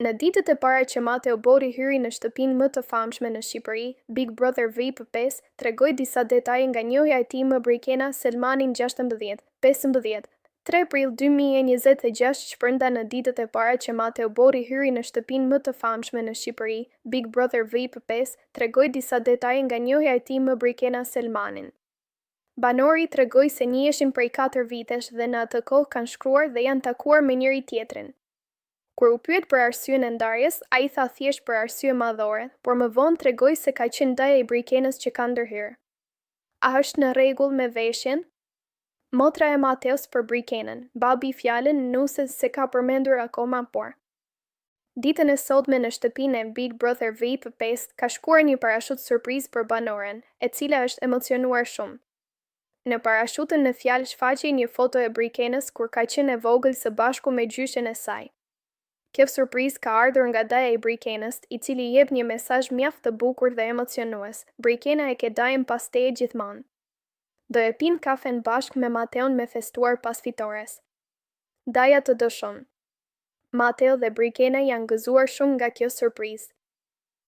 Në ditët e para që Mateo Bori hyri në shtëpinë më të famshme në Shqipëri, Big Brother VIP 5 tregoi disa detaje nga njohja e tij më brejkena Selmanin 15. 3 prill 2026 shpërnda në ditët e para që Mateo Bori hyri në shtëpinë më të famshme në Shqipëri, Big Brother VIP 5 tregoi disa detaje nga njohja e tij më brejkena Selmanin. Banori tregoi se njihen prej 4 vitesh dhe në atë kohë kanë shkruar dhe janë takuar me njëri tjetrin. Kur u pyet për arsyeën e ndarjes, ai tha thjesht për arsye madhore, por më vonë tregoi se ka qenë ndaja i brikenës që ka ndërhyrë. A është në rregull me veshjen? Motra e Mateos për brikenën, babi fjalën nuse se ka përmendur akoma por. Ditën e sotme në shtëpinë e Big Brother VIP 5 ka shkuar një parashut surprizë për banoren, e cila është emocionuar shumë. Në parashutën në fjalë shfaqej një foto e brikenës kur ka qenë e vogël së bashku me gjyshen e saj. Kjo surprizë ka ardhur nga daja i brikenës, i cili jep një mesazh mjaft të bukur dhe emocionues. Brikena e ke dajën pas teje gjithmonë. Do e pin kafen bashk me Mateon me festuar pas fitores. Daja të dëshon. Mateo dhe Brikena janë gëzuar shumë nga kjo surprizë.